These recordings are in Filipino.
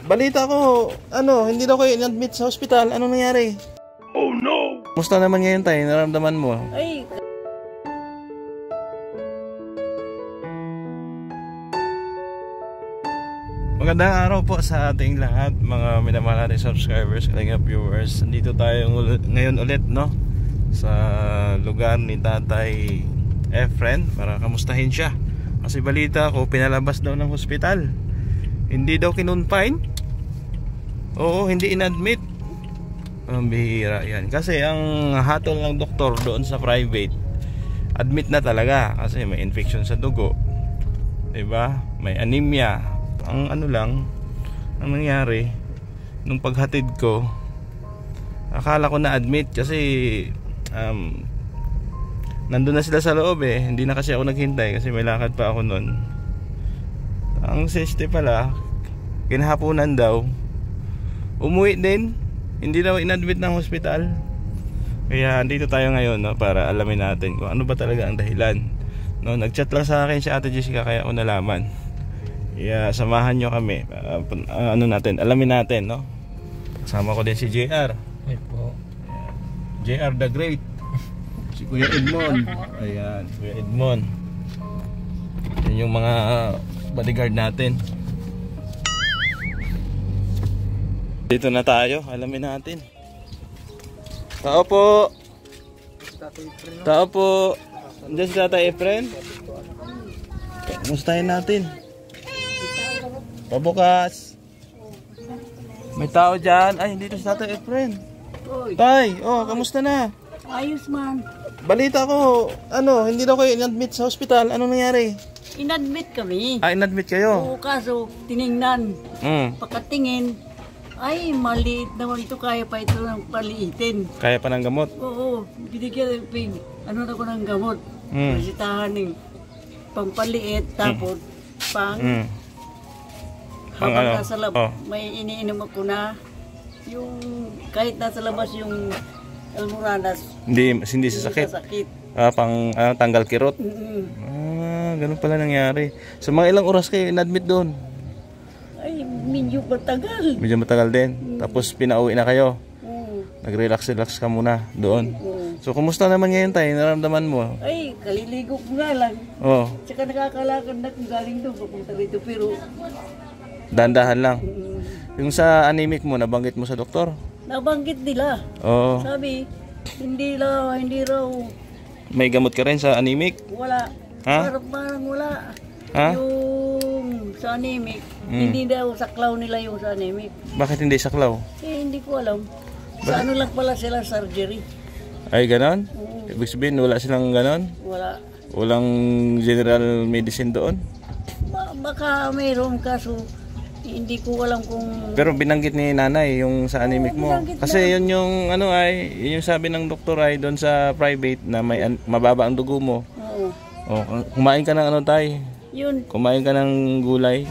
Balita ko, hindi daw kayo in-admit sa hospital. Anong nangyari? Oh no! Musta naman ngayon tayo? Naramdaman mo? Ay, magandang araw po sa ating lahat, mga minamahal nating subscribers, kalinga viewers. Nandito tayo ngayon ulit, no? Sa lugar ni Tatay Efren para kamustahin siya. Kasi balita ko, pinalabas daw ng hospital. Hindi daw kinonfine. Oo, hindi inadmit. Ang bihira yan. Kasi ang hatol ng doktor doon sa private, admit na talaga. Kasi may infection sa dugo, diba? May anemia. Ang ano lang, ang nangyari nung paghatid ko, akala ko na admit kasi nandun na sila sa loob eh. Hindi na kasi ako naghintay kasi may lakad pa ako nun. Ang siste pala, kinahaponan daw, umuwi din. Hindi daw inadmit ng hospital. Kaya andito tayo ngayon, no, para alamin natin kung ano ba talaga ang dahilan, no. Nagchat lang sa akin si Ate Jessica kaya ako nalaman. Kaya samahan nyo kami, alamin natin, no. Kasama ko din si JR. Ay po. JR the Great. Si Kuya Edmond. Ayan, Kuya Edmond. Yan yung mga bodyguard natin. Dito na tayo, alamin natin. Tao po. Tao po. Andiyan si Tatay Efren. Kamustahin natin. Pabukas. May tao dyan. Ay, hindi to si Tatay Efren. Tay, kamusta na? ayos man. Balita ko, hindi daw kayo in-admit sa hospital. Anong nangyari? Inadmit kami. In-admit kayo? Oo, kaso tiningnan. Pagkatingin, ay maliit naman ito. Kaya pa ito ng paliitin. Kaya pa ng gamot? Oo, binigyan na ko ng gamot. Resitahan ng pampaliit, tapos habang nasa labas, may iniinom ako na yung kahit nasa labas yung almoranas. Hindi sa sakit. Tanggal kirot. Ganun pala nangyari. So mga ilang oras kayo in-admit doon? Ay, medyo matagal. Medyo matagal din. Tapos pinauwi na kayo. Nag-relax ka muna doon. So kumusta naman ngayon tayo? Naramdaman mo? Ay, kaliligo ko nga lang. Tsaka nakakalakad na kung galing doon papunta rito, pero dahan-dahan lang. Yung sa anemic mo, nabanggit mo sa doktor? Nabanggit nila. Sabi, hindi raw. May gamot ka rin sa anemic? Wala. Parang wala. Yung sa anemic, hindi daw saklaw nila yung sa anemic. Bakit hindi saklaw? Hindi ko alam. Sa ano lang pala sila, surgery. Ay, ganon? Ibig sabihin, wala silang ganon? Wala. Walang general medicine doon? Baka mayroon, kaso hindi ko alam kung... Pero binanggit ni nanay yung sa anemic mo. Kasi yun yung yun yung sabi ng doktor ay doon sa private na may mababa ang dugo mo. Kumain ka ng tay? Yun. Kumain ka ng gulay,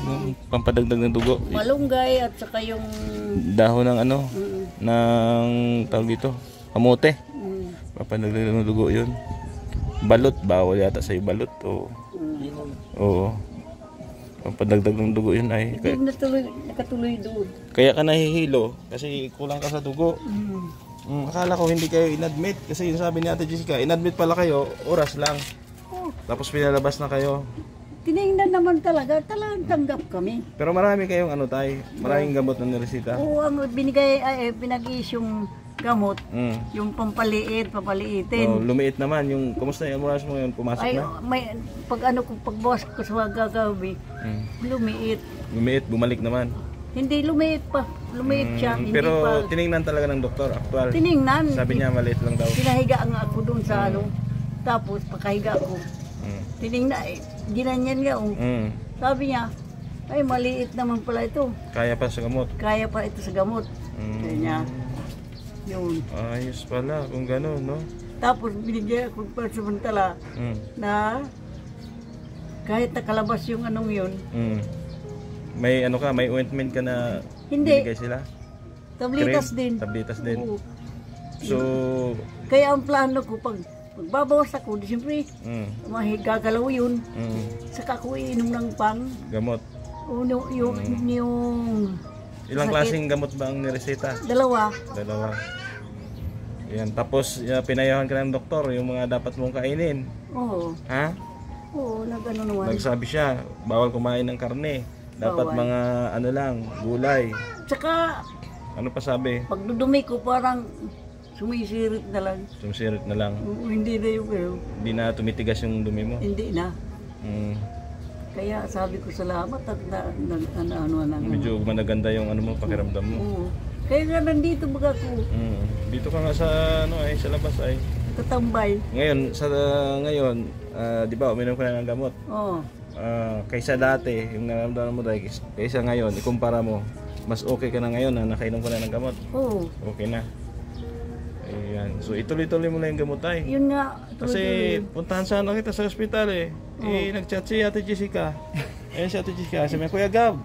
pampadagdag ng dugo. Malunggay at saka yung dahon ng ng tawag dito, kamote. Pampadagdag ng dugo yun. Balot, bawal yata sa'yo balot. Oo. Pampadagdag ng dugo yun ay. Hindi nakatuloy doon. Kaya ka nahihilo kasi kulang ka sa dugo. Akala ko hindi kayo inadmit kasi yung sabi ni Ate Jessica, inadmit pala kayo, oras lang. Tapos pinalabas na kayo. Tinignan naman talagang tanggap kami. Pero marami kayong maraming gamot na niresita. Oo, ang binigay pinag-iis yung gamot, yung papaliitin. Lumiit naman yung, kumusta yung oras mo yun, pumasok na? May pagbawas ko sa gagabi, lumiit. Lumiit, bumalik naman. Hindi lumiit pa, siya. Pero hindi pa. tiningnan talaga ng doktor, actual. Tiningnan. Sabi niya maliit lang daw. Pinahiga nga ako doon sa tapos pagkahiga ko. Tiningnan, ginanyan nga. Sabi niya, ay maliit naman pala ito. Kaya pa sa gamot? Kaya pa ito sa gamot. Sabi niya, yun. Ayos pala, kung gano'n, no? Tapos binigyan ako pa samantala na kahit nakalabas yung yun. May may ointment ka na binigay sila? Tablitas din. Tablitas din. Oo. So, kaya ang plano ko, magbabawas ako, di siyempre, gagalaw yun. Saka ako iinom ng gamot. Yung Ilang klaseng gamot ba ang nireseta? Dalawa. Dalawa. Yan, tapos pinayahan ka ng doktor yung mga dapat mong kainin. Oo. Ha? Oo, nag-ano naman. Nagsabi siya, bawal kumain ng karne. Dapat Bawal. mga ano lang, gulay. Tsaka, Ano pa sabi? pagdudumi ko parang sumisirit na lang. Sumsirit na lang. Oo, hindi na yung Hindi na tumitigas yung dumi mo. hindi na. Mm. Kaya sabi ko salamat at ano. Medyo managanda yung ano mo, pakiramdam mo. Oo. Kaya nga nandito baga ko, Mm. Dito ka nga sa ano ay sa labas ay. tatambay. Ngayon, di ba uminom ka na ng gamot? Oo. Kaysa dati, yung nararamdaman mo dahil kaysa ngayon, ikumpara mo, mas okay ka na ngayon na nakainom ka na ng gamot. Oo. Okay na. Ayan. So ituloy-tuloy mo na yung gamot ay. Yun nga. Kasi puntahan sana kita sa ospital eh. Nag-chat si Ate Jessica. Ayun si Ate Jessica, sabi niya, Kuya Gab,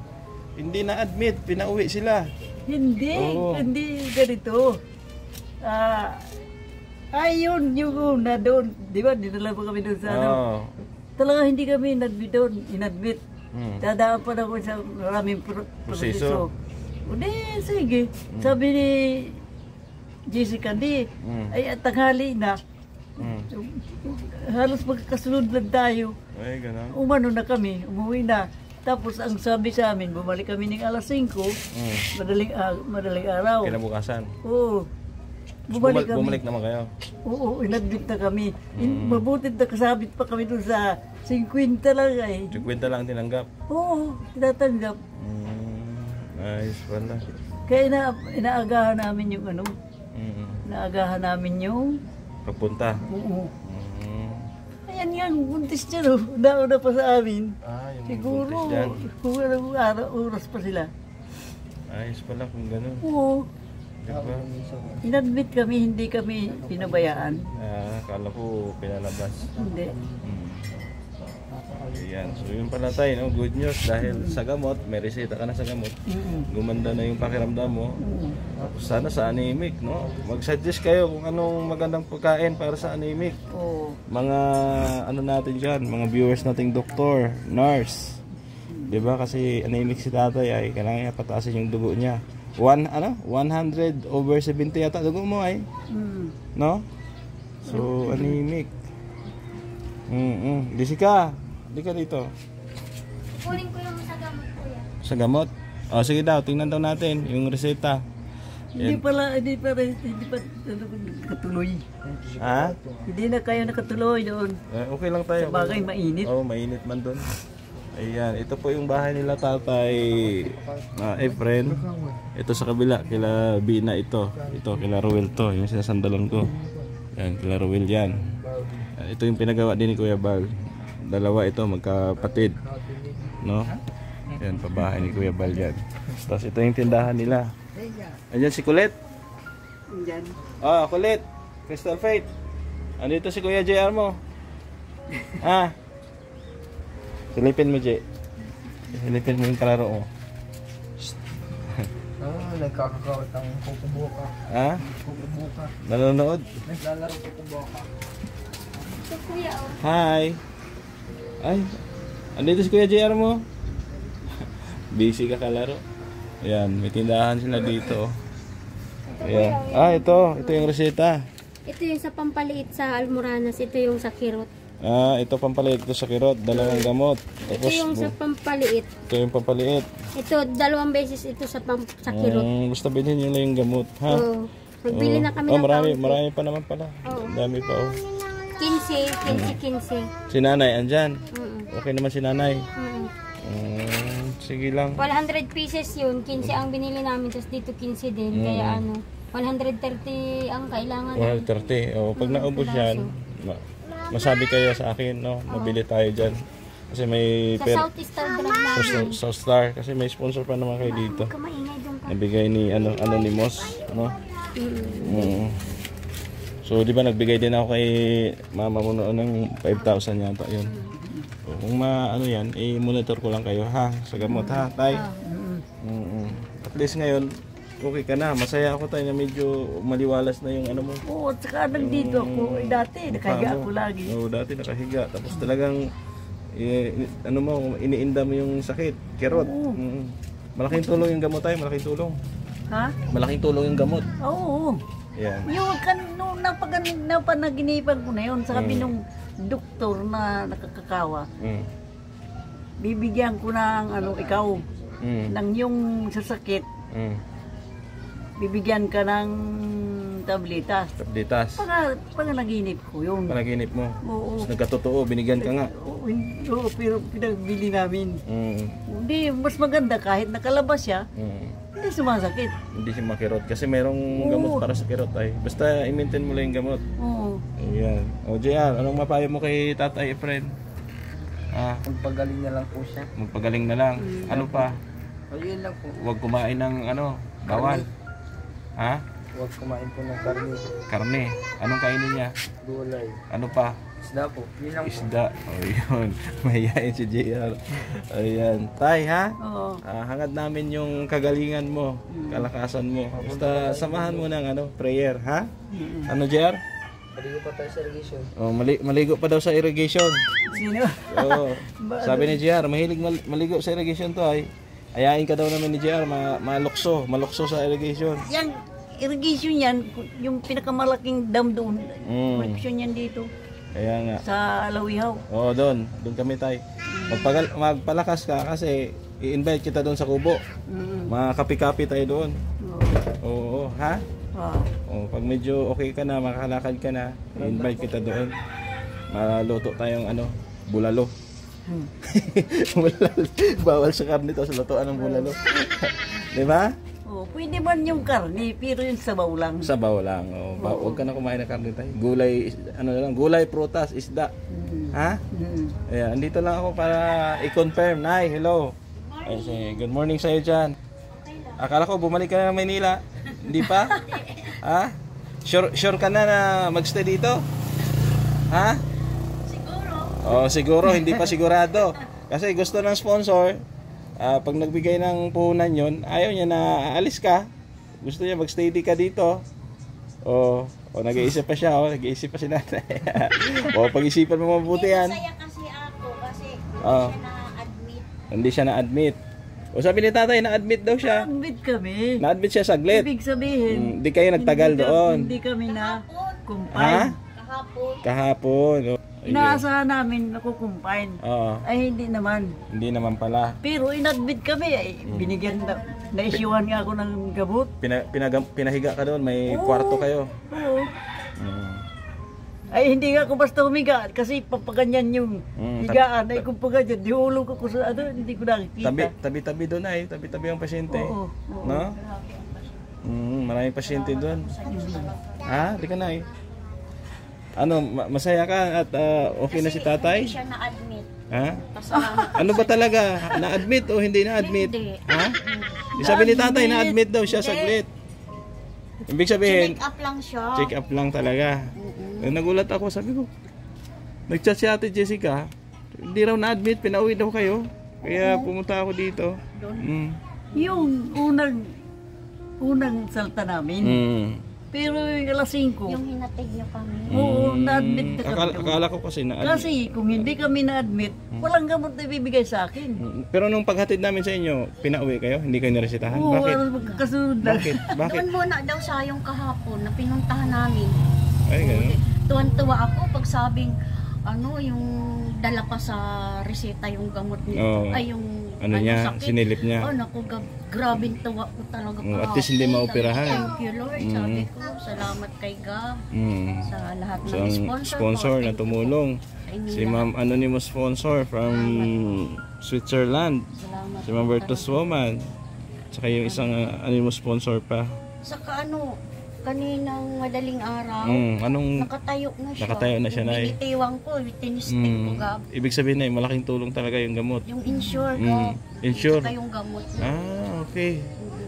hindi na-admit, pinauwi sila. Hindi. Oo. Hindi ganito. Ayun, yung una doon. Di ba, dinala pa kami doon sa ano. Oo. Talaga hindi kami inadmit doon. Inadmit. Hmm. Dadaan pa ako sa maraming Proseso. O di, sige. Sabi ni Jessica, di, ay tanghali na. Halos magkasunod lang tayo. Ay, gano'n. Umano na kami, umuwi na. Tapos ang sabi sa amin, bumalik kami ng alas 5, madaling araw. Kinabukasan. Oo. Bumalik kami. Bumalik naman kayo. Oo, inadmit na kami. Mabuti na kasabit pa kami doon sa 50 lang eh. 50 lang tinanggap. Oo, tinatanggap. Nice pala. Kaya inaagahan namin yung ano, Mm. inaagahan namin yung, Pagpunta. oo. Mm. Ayan nga, buntis niya no, nauna pa sa amin. Yung Siguro, buntis dyan. kung anong oras pa sila. Ayos pala kung gano'n. Oo, Diba? inadmit kami, hindi kami pinabayaan. Akala ko pinalabas. Hindi. Ayan. So yun pala tayo, no? Good news dahil sa gamot, may reseta ka na sa gamot. Gumanda na yung pakiramdam mo. Sana sa anemic, no? Mag-suggest kayo kung anong magandang pagkain para sa anemic. Oo. Mga ano natin dyan, mga viewers nating doktor, nurse. 'Di ba kasi anemic si tatay ay kailangan niya pataasin yung dugo niya. 100/70 yata dugo mo ay. No? So anemic. Jessica, di ka dito. Kunin ko yung sa gamot ko yan. Sa gamot? O sige daw, tingnan daw natin yung reseta. Hindi pa nakatuloy. Ha? Hindi na kayo nakatuloy doon. Okay lang tayo. Sa bagay, mainit. Oo, mainit man doon. Ayan, ito po yung bahay nila tatay Efren. Ito sa kabila, kila Bina ito. Ito, kila Ruel to, yung sinasandalan ko. Ayan, kila Ruel yan. Ito yung pinagawa din ni Kuya Bal. Dalawa ito, magkapatid. No? Ayan, pabahay ni Kuya Bal yan. Tapos ito yung tindahan nila. Ayan si Kulit. Diyan. Kulit. Crystal Faith. Andito si Kuya JR mo. Silipin mo, J. Silipin mo yung kalaro mo. Nagkakakawat ang kukubuka. Kukubuka. Nanonood? Naglalaro kukubuka. Ito kuya oh. Hi. Ay, andito si Kuya JR mo. Busy ka kalaro. Ayan, may tindahan sila dito. Ayan. Ito yung reseta. Ito yung sa pampaliit sa Almoranas. Ito yung sa Kirot. Ito pampaliit ito sa Kirot, dalawang gamot. Ito yung sa pampaliit. Ito yung pampaliit. Ito, 2 beses ito sa Kirot. Basta bilhin nyo lang yung gamot, ha? Oo. Magbili na kami ng marami pa naman pala. Oo. Dami pa, 15. Si nanay, andyan. Mm. Okay naman si nanay. Mm. Sige lang. 100 pieces yun. 15 ang binili namin. Tapos dito 15 din. Kaya 130 ang kailangan. 130. Pag naubos yan, masabi kayo sa akin, no? Mabili tayo dyan. Kasi may Sa Southeast Star Drug namin. South Star. Kasi may sponsor pa naman kayo dito. Kamaingay doon ka. Nabigay ni Anonymous, no? So, di ba nagbigay din ako kay mama mo noon ng 5,000 yata yun. So, kung yan, i-monitor ko lang kayo, ha? Sa gamot, ha, tay? At least ngayon, okay ka na. Masaya ako tayo na medyo maliwalas na yung ano mo. Oo, at saka nandito ako. Dati, nakahiga ako lagi. Oo, dati nakahiga. Tapos talagang, iniinda mo yung sakit. Kirot. Malaking tulong yung gamot tayo, malaking tulong. Ha? Malaking tulong yung gamot. Oo. Yan. Yung nung napanaginipan ko na yun, sabi nung doktor na nakakakawa, bibigyan ko ng ikaw, ng yung sasakit, bibigyan ka ng tabletas. Tabletas. Panaginip ko yun. Panaginip mo? Oo. Tapos nagkatotoo, binigyan ka nga. Oo, pero pinagbili namin. Hindi, mas maganda kahit nakalabas siya, hindi sumasakit. Hindi siya makirot kasi merong gamot para sa kirot ay. Basta i-maintain mo lang yung gamot. Oo. Ayan. O JR, anong mapayo mo kay Tatay Efren? Magpagaling na lang po siya. Magpagaling na lang. Ano pa? Ayun lang po. Huwag kumain ng bawal. Ha? Huwag kumain po ng karne. Karne. Anong kainin niya? Gulay. Ano pa? Isda po. Yun lang po. Isda. O yun. Mahihain si JR. Ayan. Tay ha? Oo. Hangad namin yung kagalingan mo. Kalakasan mo. Basta samahan mo ng prayer. Ha? Ano JR? Maligo pa tayo sa irrigation. Oh, maligo pa daw sa irrigation. Sino? Oo. Sabi ni JR, mahilig maligo sa irrigation to ay. Ayain ka daw namin ni JR, malukso sa irrigation. Yang irrigation yan, yung pinakamalaking dam doon. Connection yan dito. Kaya nga. Sa Alawihaw. Oo, doon kami tay. Magpalakas ka kasi i-invite kita doon sa kubo. Makapi-kapi tayo doon. Oo, ha? Oh, pag medyo okay ka na, makakalakad ka na, i-invite kita doon. Maluto tayong bulalo. Bulalo. Bawal sa karne to, sa lutuan ng bulalo. Di ba? Oh, pwede man yung karne, pero yung sabaw lang. Sabaw lang. Oh, huwag ka na kumain ng karne tayo. Gulay, gulay, prutas, isda. Ha? Ayan, andito lang ako para i-confirm. Nay, hello. Ay, good morning sa'yo dyan. Akala ko bumalik ka na ng Maynila. Hindi pa? Ha? Sure ka na magstay dito? Ha? Siguro. Oh, siguro, hindi pa sigurado. Kasi gusto ng sponsor, pag nagbigay ng puhunan yon, ayaw niya na aalis ka. Gusto niya magstay ka dito. O nag-iisip pa siya, nag-iisip pa si nanay. Pag-isipan mo mabuti yan. Masaya kasi ako kasi na-admit. Hindi siya na-admit. Sabi ni tatay, na-admit daw siya. Na-admit kami. Na-admit siya saglit. Ibig sabihin, Hindi kayo nagtagal doon. Hindi kami na Ha? kumpine. Kahapon. Inaasahan namin nakukumpine. Oo. Ay hindi naman. Hindi naman pala. Pero in-admit kami, binigyan na-issuehan nga ako ng gamot. Pinahiga ka doon, may kwarto kayo. Oo. Ay hindi nga ako basta humiga kasi papaganyan yung higaan. Ay kung paganyan, dihulog ako sa hindi ko nakikita. Tabi-tabi doon ay, tabi-tabi ang pasyente. Oo. No? Maraming pasyente doon. Ha? Di ka na eh. Masaya ka at okay na si tatay? Hindi siya na-admit. Ha? Pasalamat. Ano ba talaga? Na-admit o hindi na-admit? Hindi. Ha? Sabi ni tatay, na-admit daw siya saglit. Ibig sabihin, Check up lang siya. check up lang talaga. Nagulat ako, sabi ko, nag-chat si Ate Jessica, hindi raw na-admit, pinauwi daw kayo. Kaya pumunta ako dito. Yung unang salta namin. Pero yung alas 5. Yung hinatid niyo kami. Oo, na-admit na kami. Akala ko kasi na-admit. Kasi kung hindi kami na-admit, walang gamot na ibibigay sa akin. Pero nung paghatid namin sa inyo, pinauwi kayo? Hindi kayo niresitahan? Oo, Bakit? magkakasunod na. Bakit? Doon muna daw sayong kahapon na pinuntahan namin. Ay, gano'n. Tuwan-tuwa ako pag sabing yung dala pa sa reseta yung gamot nito. Oo. Ay yung Niya, sakit. sinilip niya. Naku, grabing tuwa ko talaga kahapon. At least hindi maoperahan. Thank you Lord. Sabi ko, salamat kay God sa lahat So, ng ang sponsor sponsor ko. na tumulong. Sa inyo Si lahat. Ma'am Anonymous Sponsor from Switzerland. Salamat. Si Ma'am Bertus Woman. Tsaka yung isang anonymous sponsor pa. Saka kaninang madaling araw, Anong nakatayo na siya. Nakatayo na siya, Nay. Binitiwang ko, tinisting ko gab. ibig sabihin na malaking tulong talaga yung gamot. Yung insure ko. Insure? Saka yung gamot niya. Okay.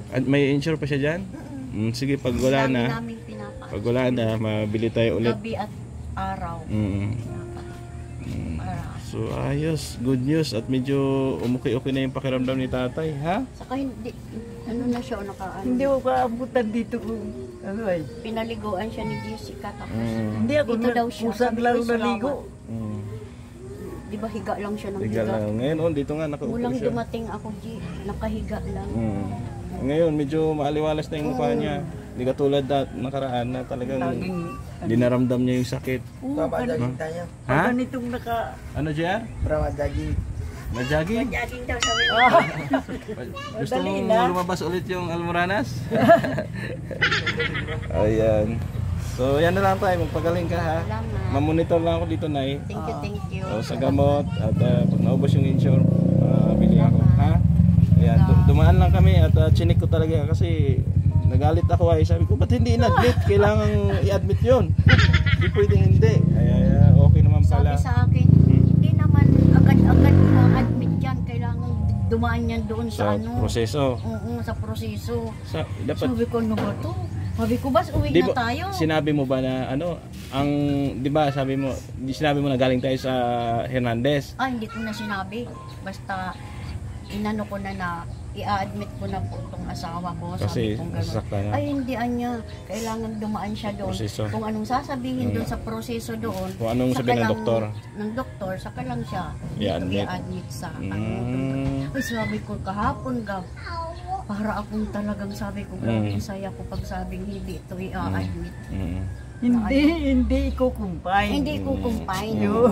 At may insure pa siya dyan? Sige, pag wala Dami na, namin pinapaayos. pag wala na, mabili tayo ulit. Gabi at araw. So, ayos. Good news. At medyo umuki-okay na yung pakiramdam ni tatay, ha? Saka hindi, na siya o Hindi ko kaabutan dito kung pinaliguan siya ni Jessica. Tapos Hindi ako dito daw siya. pusag Sabi ko, lang salamat. naligo. Di ba higa lang siya ng Higa higa? lang. Ngayon, dito nga nakaupo Mulang siya. dumating ako, G, nakahiga lang. Ngayon, medyo maaliwalas na yung mukha niya. Hindi katulad nakaraan na talagang dinaramdam niya yung sakit. Tama, jogging tayo. Ha? Ganitong naka... Ano, JR? Brama, jogging. Na-jogging? Jogging daw sabi. Gusto Dali mong na. lumabas ulit yung Almoranas? Ayan. So, yan na lang tayo. Magpagaling ka, ha? Salamat. Mamonitor lang ako dito, Nay. Thank you. So, sa gamot at pag naubos yung insure, bili ako, ha? Ayan, dumaan lang kami at chinik ko talaga kasi nagalit ako ay sabi ko, ba't hindi in-admit? Kailangan i-admit yun. Hindi pwedeng hindi. Ay, okay naman pala. Sabi sa akin, hindi naman agad-agad na-admit yan. Kailangan dumaan yan doon Sa sa ano. proseso. Oo, sa proseso. Dapat, Sabi ko, ano ba to? Sabi ko, bas, uwi di na ba, tayo. sinabi mo ba na ano, di ba sabi mo, sinabi mo na galing tayo sa Hernandez. Hindi ko na sinabi. Basta, inano ko na i-admit ko na po itong asawa ko. Kasi Sabi ko gano'n. nasaktan na. Ay, hindi anya. Kailangan dumaan siya doon. Proseso. Kung anong sasabihin doon sa proseso doon. Kung anong saka sabihin ng lang- doktor. Ng doktor, saka lang siya I-admit. i-admit sa ano. Mm. Ay, sabi ko kahapon, Gab. Para akong talagang sabi ko, grabe saya ko pag sabing hindi ito i-admit. Hindi ko kumpay. Hindi ko kumpay. Yun.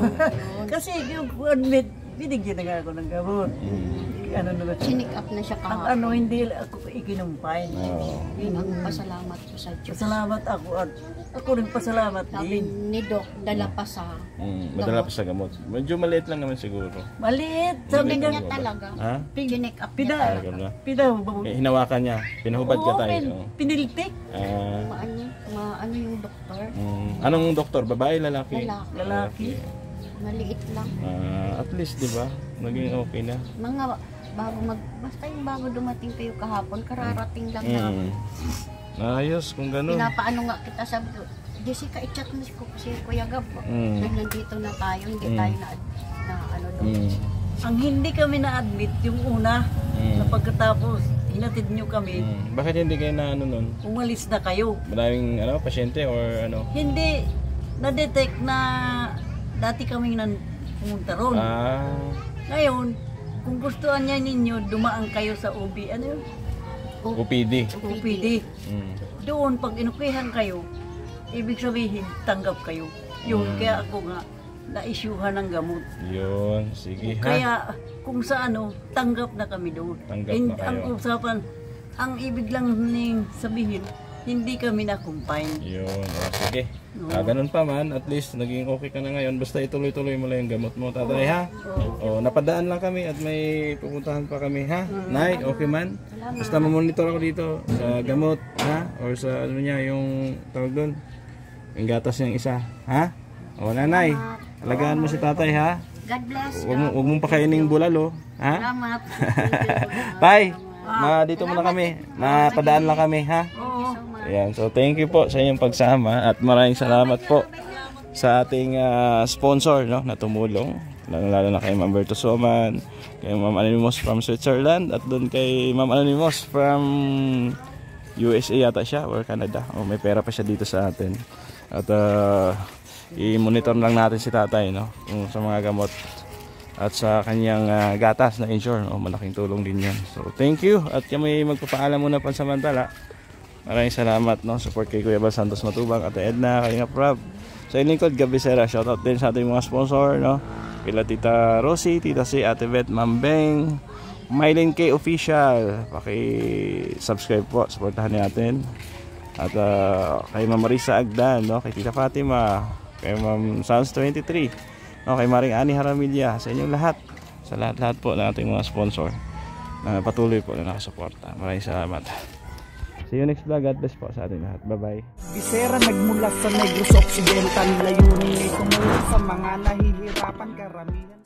Kasi yung admit, binigyan na nga ako ng gamot. Ano naman. Sinick up na siya Ang kahapon. ano, hindi ako ikinumpay. Oo. Yun ang pasalamat ko sa Diyos. Pasalamat ako at ako rin pasalamat Sabi din. ni Doc, dala pa sa Madala pa sa gamot. Medyo maliit lang naman siguro. Maliit. Sabi Pinik niya, niya talaga. Ha? Sinick up niya Pida. talaga. Pida. Hinawakan niya. Pinahubad ka tayo. Oo. Piniltik. Maano yung doktor? Anong doktor? Babae, lalaki? Lalaki. Lalaki. Maliit lang. At least, di ba? Naging okay na. Mga basta yung bago dumating kayo kahapon, kararating lang na. Ayos, kung gano'n. Pinapaano nga kita, sabi ko, Jessica, i-chat mo si Kuya Gab. Nandito na tayo, hindi tayo na ano doon. Ang hindi kami na-admit yung una, na pagkatapos hinatid nyo kami, Bakit hindi kayo na ano nun? umalis na kayo. Maraming pasyente or ano? Hindi na-detect na dati kaming pumunta ron. Ngayon, kung gustuhan niya ninyo, dumaan kayo sa OB, ano yun? OPD. OPD. Doon, pag inukihan kayo, ibig sabihin, tanggap kayo. Yun, kaya ako nga, na-isyuhan ng gamot. Yun, sige ha. Kaya, kung sa ano, tanggap na kami doon. Tanggap na kayo. Ang usapan, ang ibig lang ning sabihin, hindi kami na-confine. Yun, sige. Ganun pa man, at least naging okay ka na ngayon. Basta ituloy-tuloy mo lang yung gamot mo, tatay ha. Napadaan lang kami at may pupuntahan pa kami ha. Nay, okay man? Basta mamonitor ako dito sa gamot ha. Or sa ano niya, yung tawag doon. Yung gatas niyang isa. Ha? O nanay, alagaan mo si tatay ha. God bless. Huwag mong pakaining bulalo. Ha? Salamat. Tay, dito muna kami. Napadaan lang kami ha. Ayan, so thank you po sa inyong pagsama at maraming salamat po sa ating sponsor na tumulong, lalo na kay Ma'am Berto Soman, kay Ma'am Anonymous from Switzerland at doon kay Ma'am Anonymous from USA yata siya or Canada. May pera pa siya dito sa atin at i-monitor lang natin si tatay kung sa mga gamot at sa kanyang gatas na insure. Malaking tulong din yan. So thank you at kami magpapaalam muna pansamantala. Maraming salamat support kay Kuya Bal Santos Matubang, Ate Edna, Kalingap Rob, sa lingkod Gabi Sera. Shoutout din sa ating mga sponsor kila Tita Rosie, Tita C, Ate Beth, Ma'am Beng, Mylene K Official. Paki-subscribe po, supportahan natin. At kay Ma'am Marisa Agdan, kay Tita Fatima, kay Ma'am Sans 23, kay Maring Ani Haramilya, sa inyong lahat, sa lahat-lahat po ng ating mga sponsor na patuloy po na nakasuporta. Maraming salamat. See you next vlog. God bless po sa ating lahat. Bye-bye. Bisera nagmula sa Negros Occidental, layunin ay tumulong sa mga nahihirapan karamihan.